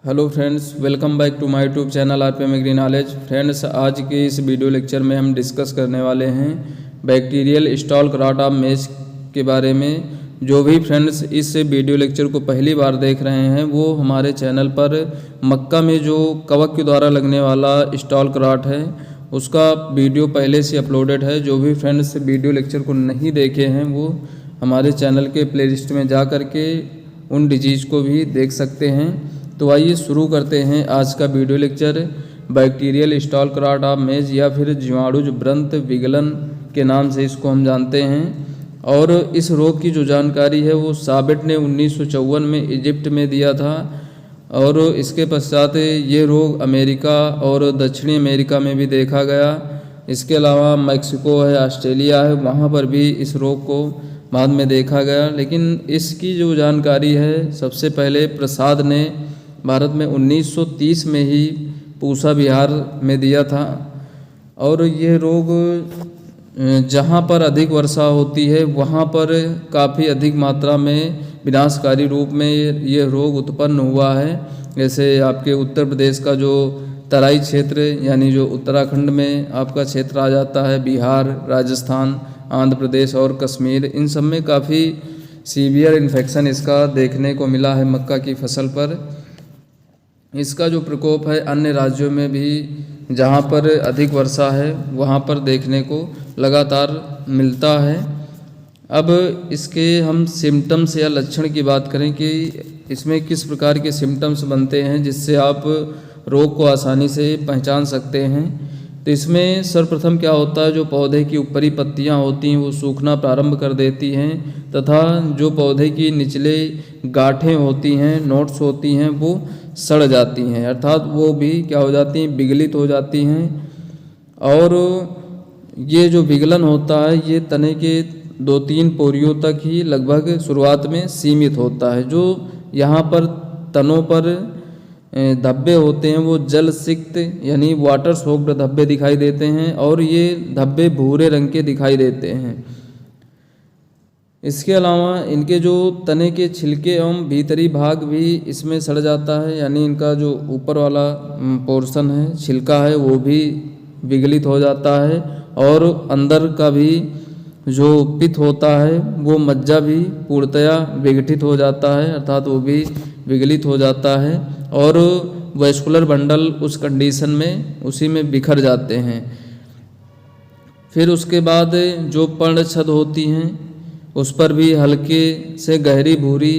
Hello friends, welcome back to my YouTube channel RPM agri knowledge. Friends, आज के इस video lecture में हम डिस्कस करने वाले हैं बैक्टीरियल स्टॉल्क रॉट ऑफ मेज के बारे में। जो भी फ्रेंड्स इस वीडियो लेक्चर को पहली बार देख रहे हैं वो हमारे चैनल पर मक्का में जो कवक के द्वारा लगने वाला स्टॉल्क रॉट है उसका वीडियो पहले से अपलोडेड है। जो भी फ्रेंड्स वीडियो लेक्चर को नहीं देखे हैं वो हमारे चैनल के प्लेलिस्ट में जा कर के उन डिजीज़ को भी देख सकते हैं। तो आइए शुरू करते हैं आज का video lecture. Bacterial stalk rot of maize या फिर जीवाणुज व्रंत विगलन के नाम से इसको हम जानते हैं। और इस रोग की जो जानकारी है वो साबिट ने 1954 में इजिप्ट में दिया था और इसके पश्चात ये रोग अमेरिका और दक्षिणी अमेरिका में भी देखा गया। इसके अलावा मैक्सिको है, ऑस्ट्रेलिया है, वहाँ पर भी इस रोग को बाद में देखा गया। लेकिन इसकी जो जानकारी है सबसे पहले प्रसाद ने भारत में 1930 में ही पूसा बिहार में दिया था। और ये रोग जहाँ पर अधिक वर्षा होती है वहाँ पर काफ़ी अधिक मात्रा में विनाशकारी रूप में ये रोग उत्पन्न हुआ है। जैसे आपके उत्तर प्रदेश का जो तराई क्षेत्र यानी जो उत्तराखंड में आपका क्षेत्र आ जाता है, बिहार, राजस्थान, आंध्र प्रदेश और कश्मीर, इन सब में काफ़ी सीवियर इन्फेक्शन इसका देखने को मिला है मक्का की फसल पर। इसका जो प्रकोप है अन्य राज्यों में भी जहाँ पर अधिक वर्षा है वहाँ पर देखने को लगातार मिलता है। अब इसके हम सिम्टम्स या लक्षण की बात करें कि इसमें किस प्रकार के सिम्टम्स बनते हैं जिससे आप रोग को आसानी से पहचान सकते हैं। तो इसमें सर्वप्रथम क्या होता है, जो पौधे की ऊपरी पत्तियां होती हैं वो सूखना प्रारंभ कर देती हैं तथा जो पौधे की निचले गांठें होती हैं, नोट्स होती हैं, वो सड़ जाती हैं, अर्थात वो भी क्या हो जाती हैं, विगलित हो जाती हैं। और ये जो विगलन होता है ये तने के 2-3 पोरियों तक ही लगभग शुरुआत में सीमित होता है। जो यहाँ पर तनों पर धब्बे होते हैं वो जल सिक्त यानी वाटर सोक्ड धब्बे दिखाई देते हैं और ये धब्बे भूरे रंग के दिखाई देते हैं। इसके अलावा इनके जो तने के छिलके एवं भीतरी भाग भी इसमें सड़ जाता है, यानी इनका जो ऊपर वाला पोर्शन है, छिलका है, वो भी विगलित हो जाता है। और अंदर का भी जो पित्त होता है वो मज्जा भी पूर्णतया विघटित हो जाता है, अर्थात वो भी विगलित हो जाता है। और वैस्कुलर बंडल उस कंडीशन में उसी में बिखर जाते हैं। फिर उसके बाद जो पर्णछद होती हैं उस पर भी हल्के से गहरी भूरी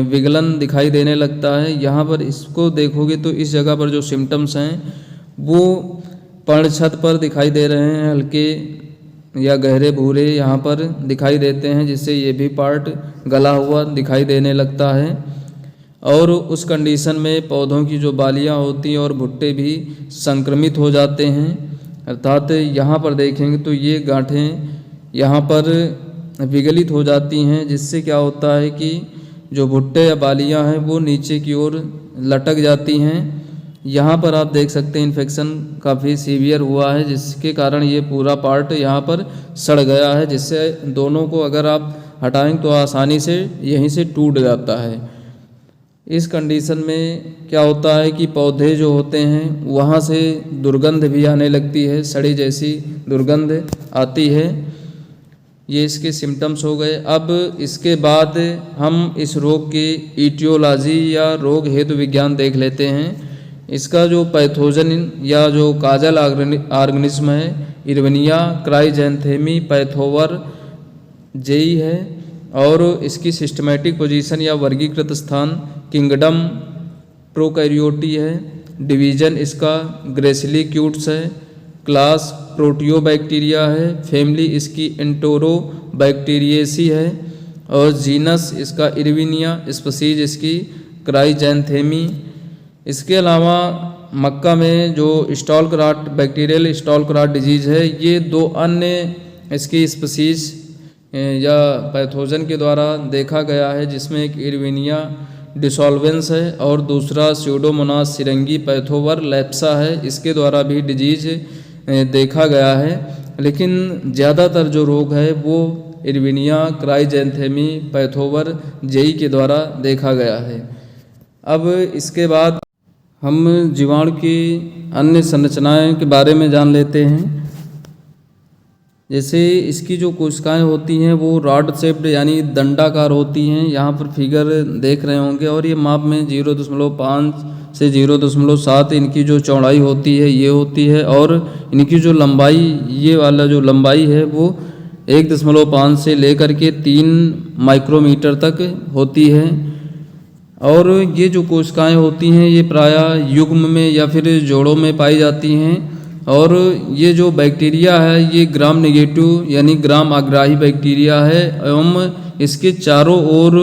विगलन दिखाई देने लगता है। यहाँ पर इसको देखोगे तो इस जगह पर जो सिम्टम्स हैं वो पर्णछद पर दिखाई दे रहे हैं, हल्के या गहरे भूरे यहाँ पर दिखाई देते हैं, जिससे ये भी पार्ट गला हुआ दिखाई देने लगता है। और उस कंडीशन में पौधों की जो बालियाँ होती हैं और भुट्टे भी संक्रमित हो जाते हैं, अर्थात यहाँ पर देखेंगे तो ये गांठें यहाँ पर विगलित हो जाती हैं, जिससे क्या होता है कि जो भुट्टे या बालियाँ हैं वो नीचे की ओर लटक जाती हैं। यहाँ पर आप देख सकते हैं इन्फेक्शन काफ़ी सीवियर हुआ है, जिसके कारण ये पूरा पार्ट यहाँ पर सड़ गया है, जिससे दोनों को अगर आप हटाएं तो आसानी से यहीं से टूट जाता है। इस कंडीशन में क्या होता है कि पौधे जो होते हैं वहाँ से दुर्गंध भी आने लगती है, सड़ी जैसी दुर्गंध आती है। ये इसके सिम्टम्स हो गए। अब इसके बाद हम इस रोग की ईटियोलॉजी या रोग हेतु विज्ञान देख लेते हैं। इसका जो पैथोजन या जो काजल ऑर्गेनिज्म है इरविनिया क्राइजैंथेमी पैथोवर जेई है। और इसकी सिस्टमैटिक पोजीशन या वर्गीकृत स्थान किंगडम प्रोकैरियोटी है। डिवीजन इसका ग्रेसिलिक्यूट्स है। क्लास प्रोटियोबैक्टीरिया है। फैमिली इसकी एंटोरोबैक्टीरिएसी है। और जीनस इसका इरविनिया, स्पीशीज इसकी क्राइजैंथेमी। इसके अलावा मक्का में जो स्टॉल्क rot bacterial stalk rot disease है ये 2 अन्य इसकी स्पीशीज या पैथोजन के द्वारा देखा गया है, जिसमें एक इरविनिया डिसॉल्वेंस है और दूसरा स्यूडोमोनास सिरंगी पैथोवर लैप्सा है। इसके द्वारा भी डिजीज देखा गया है, लेकिन ज़्यादातर जो रोग है वो इरविनिया क्राइजैंथेमी पैथोवर जेई के द्वारा देखा गया है। अब इसके बाद हम जीवाणु की अन्य संरचनाएं के बारे में जान लेते हैं। जैसे इसकी जो कोशिकाएं होती हैं वो रॉड शेप्ड यानी दंडाकार होती हैं, यहाँ पर फिगर देख रहे होंगे, और ये माप में 0.5 से 0.7 इनकी जो चौड़ाई होती है ये होती है, और इनकी जो लंबाई, ये वाला जो लंबाई है वो 1.5 से लेकर के 3 माइक्रोमीटर तक होती है। और ये जो कोशिकाएं होती हैं ये प्रायः युग्म में या फिर जोड़ों में पाई जाती हैं। और ये जो बैक्टीरिया है ये ग्राम नेगेटिव यानी ग्राम आग्राही बैक्टीरिया है, एवं इसके चारों ओर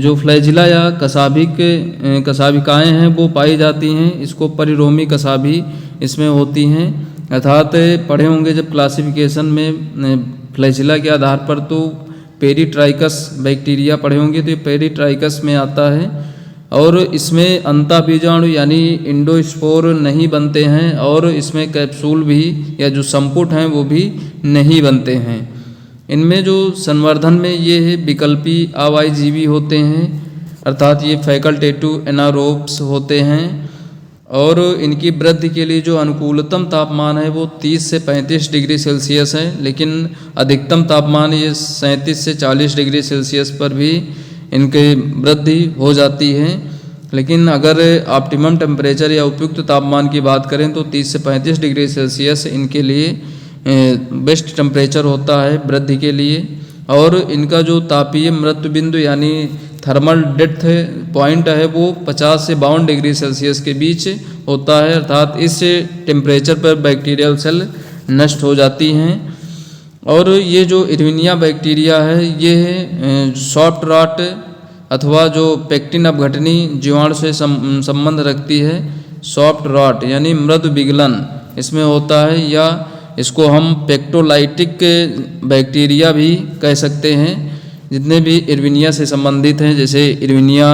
जो फ्लैजिला या कसाभिकाएँ हैं वो पाई जाती हैं। इसको परिरोमी कसाभी इसमें होती हैं, अर्थात पढ़े होंगे जब क्लासिफिकेशन में फ्लैजिला के आधार पर तो पेरीट्राइकस बैक्टीरिया पढ़े होंगे, तो ये पेरीट्राइकस में आता है। और इसमें अंतःबीजाणु यानी इंडोस्पोर नहीं बनते हैं, और इसमें कैप्सूल भी या जो संपुट हैं वो भी नहीं बनते हैं। इनमें जो संवर्धन में ये है विकल्पी आवाईजीवी होते हैं, अर्थात ये फैकल्टेटिव एनारोब्स होते हैं। और इनकी वृद्धि के लिए जो अनुकूलतम तापमान है वो 30 से 35 डिग्री सेल्सियस है, लेकिन अधिकतम तापमान ये 37 से 40 डिग्री सेल्सियस पर भी इनकी वृद्धि हो जाती है। लेकिन अगर ऑप्टिमम टेम्परेचर या उपयुक्त तापमान की बात करें तो 30 से 35 डिग्री सेल्सियस इनके लिए बेस्ट टेम्परेचर होता है वृद्धि के लिए। और इनका जो तापीय मृत्यु बिंदु यानी थर्मल डेथ पॉइंट है वो 50 से 52 डिग्री सेल्सियस के बीच होता है, अर्थात इस टेम्परेचर पर बैक्टीरियल सेल नष्ट हो जाती हैं। और ये जो इरविनिया बैक्टीरिया है ये सॉफ्ट रॉट अथवा जो पेक्टिन अपघटनी जीवाणु से संबंध रखती है। सॉफ्ट रॉट यानी मृदु विगलन इसमें होता है, या इसको हम पेक्टोलाइटिक बैक्टीरिया भी कह सकते हैं। जितने भी इरविनिया से संबंधित हैं, जैसे इरविनिया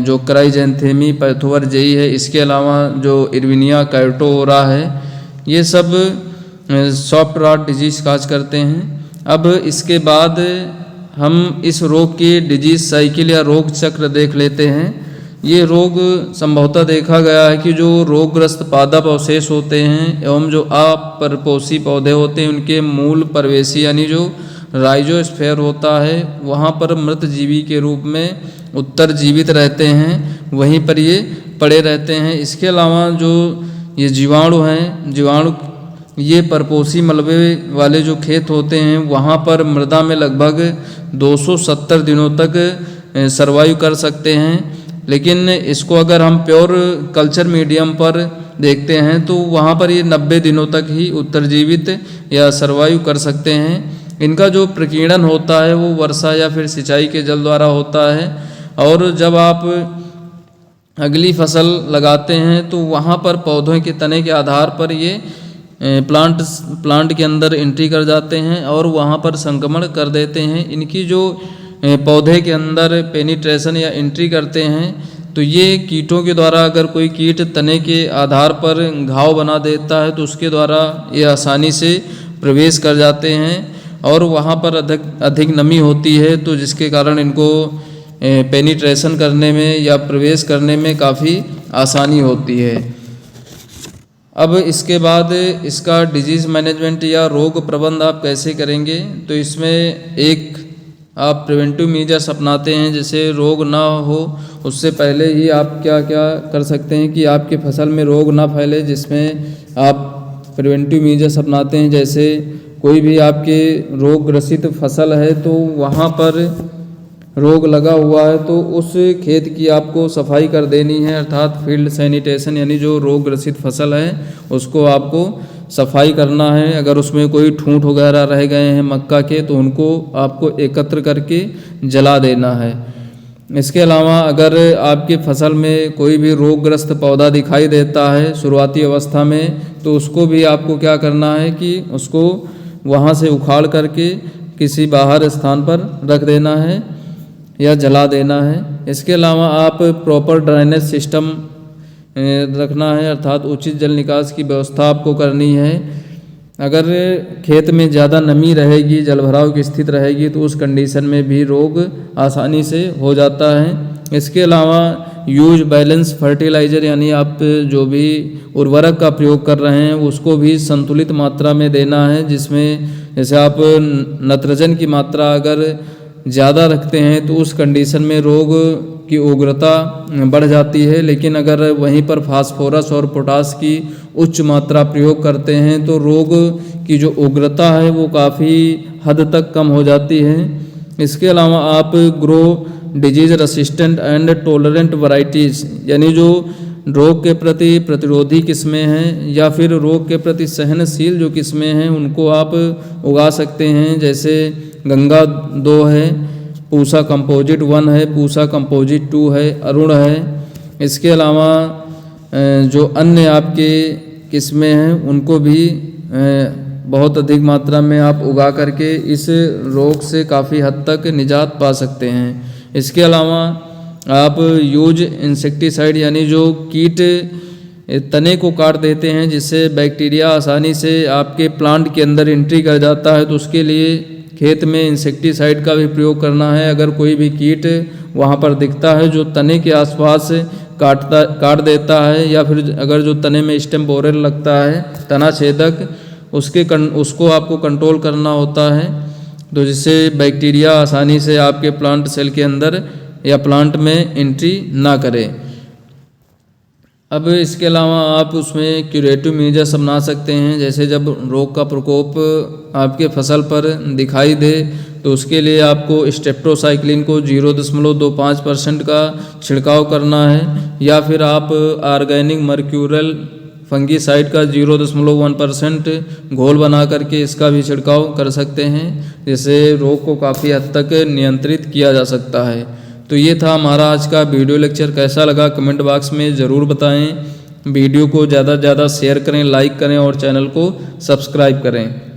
जो क्राइजेंथेमी पैथोवरजेई है, इसके अलावा जो इरविनिया कैटोरा है, ये सब सॉफ्ट रॉट डिजीज काज करते हैं। अब इसके बाद हम इस रोग की डिजीज साइकिल या रोग चक्र देख लेते हैं। ये रोग संभवतः देखा गया है कि जो रोगग्रस्त पादप अवशेष होते हैं एवं जो अपरपोषी पौधे होते हैं उनके मूल प्रवेशी यानी जो राइजोस्फीयर होता है वहाँ पर मृत जीवी के रूप में उत्तर जीवित रहते हैं, वहीं पर ये पड़े रहते हैं। इसके अलावा जो ये जीवाणु हैं, ये परपोषी मलबे वाले जो खेत होते हैं वहाँ पर मृदा में लगभग 270 दिनों तक सर्वाइव कर सकते हैं। लेकिन इसको अगर हम प्योर कल्चर मीडियम पर देखते हैं तो वहाँ पर ये 90 दिनों तक ही उत्तरजीवित या सर्वाइव कर सकते हैं। इनका जो प्रकीर्णन होता है वो वर्षा या फिर सिंचाई के जल द्वारा होता है। और जब आप अगली फसल लगाते हैं तो वहाँ पर पौधों के तने के आधार पर ये प्लांट के अंदर एंट्री कर जाते हैं और वहाँ पर संक्रमण कर देते हैं। इनकी जो पौधे के अंदर पेनिट्रेशन या एंट्री करते हैं तो ये कीटों के द्वारा, अगर कोई कीट तने के आधार पर घाव बना देता है तो उसके द्वारा ये आसानी से प्रवेश कर जाते हैं और वहाँ पर अधिक नमी होती है, तो जिसके कारण इनको पेनिट्रेशन करने में या प्रवेश करने में काफ़ी आसानी होती है। अब इसके बाद इसका डिजीज़ मैनेजमेंट या रोग प्रबंध आप कैसे करेंगे, तो इसमें एक आप प्रिवेंटिव मेजर्स अपनाते हैं। जैसे रोग ना हो उससे पहले ही आप क्या क्या कर सकते हैं कि आपके फसल में रोग ना फैले, जिसमें आप प्रिवेंटिव मेजर्स अपनाते हैं। जैसे कोई भी आपके रोग ग्रसित फसल है तो वहाँ पर रोग लगा हुआ है तो उस खेत की आपको सफाई कर देनी है, अर्थात फील्ड सैनिटेशन, यानी जो रोग ग्रसित फसल है उसको आपको सफाई करना है। अगर उसमें कोई ठूंठ वगैरह रह गए हैं मक्का के तो उनको आपको एकत्र करके जला देना है। इसके अलावा अगर आपकी फसल में कोई भी रोगग्रस्त पौधा दिखाई देता है शुरुआती अवस्था में तो उसको भी आपको क्या करना है कि उसको वहाँ से उखाड़ करके किसी बाहर स्थान पर रख देना है या जला देना है। इसके अलावा आप प्रॉपर ड्रेनेज सिस्टम रखना है, अर्थात उचित जल निकास की व्यवस्था आपको करनी है। अगर खेत में ज़्यादा नमी रहेगी, जलभराव की स्थिति रहेगी तो उस कंडीशन में भी रोग आसानी से हो जाता है। इसके अलावा यूज बैलेंस फर्टिलाइज़र, यानी आप जो भी उर्वरक का प्रयोग कर रहे हैं उसको भी संतुलित मात्रा में देना है, जिसमें जैसे आप नाइट्रोजन की मात्रा अगर ज़्यादा रखते हैं तो उस कंडीशन में रोग की उग्रता बढ़ जाती है, लेकिन अगर वहीं पर फास्फोरस और पोटास की उच्च मात्रा प्रयोग करते हैं तो रोग की जो उग्रता है वो काफ़ी हद तक कम हो जाती है। इसके अलावा आप grow disease resistant and tolerant varieties, यानी जो रोग के प्रति प्रतिरोधी किस्में हैं या फिर रोग के प्रति सहनशील जो किस्में हैं उनको आप उगा सकते हैं। जैसे गंगा 2 है, पूसा कंपोजिट 1 है, पूसा कंपोजिट 2 है, अरुण है। इसके अलावा जो अन्य आपके किस्में हैं उनको भी बहुत अधिक मात्रा में आप उगा करके इस रोग से काफ़ी हद तक निजात पा सकते हैं। इसके अलावा आप यूज इंसेक्टिसाइड, यानी जो कीट तने को काट देते हैं जिससे बैक्टीरिया आसानी से आपके प्लांट के अंदर एंट्री कर जाता है, तो उसके लिए खेत में इंसेक्टिसाइड का भी प्रयोग करना है। अगर कोई भी कीट वहाँ पर दिखता है जो तने के आसपास काट देता है, या फिर अगर जो तने में स्टेम बोरर लगता है तना छेदक, उसको आपको कंट्रोल करना होता है, तो जिससे बैक्टीरिया आसानी से आपके प्लांट सेल के अंदर या प्लांट में एंट्री ना करे। अब इसके अलावा आप उसमें क्यूरेटिव मेजर्स अपना सकते हैं। जैसे जब रोग का प्रकोप आपके फसल पर दिखाई दे तो उसके लिए आपको स्टेप्टोसाइक्लिन को 0.25% का छिड़काव करना है, या फिर आप ऑर्गेनिक मर्क्यूरल फंगीसाइड का 0.1% घोल बना करके इसका भी छिड़काव कर सकते हैं, जिससे रोग को काफ़ी हद तक नियंत्रित किया जा सकता है। तो ये था हमारा आज का वीडियो लेक्चर। कैसा लगा कमेंट बॉक्स में ज़रूर बताएं। वीडियो को ज़्यादा से ज़्यादा शेयर करें, लाइक करें और चैनल को सब्सक्राइब करें।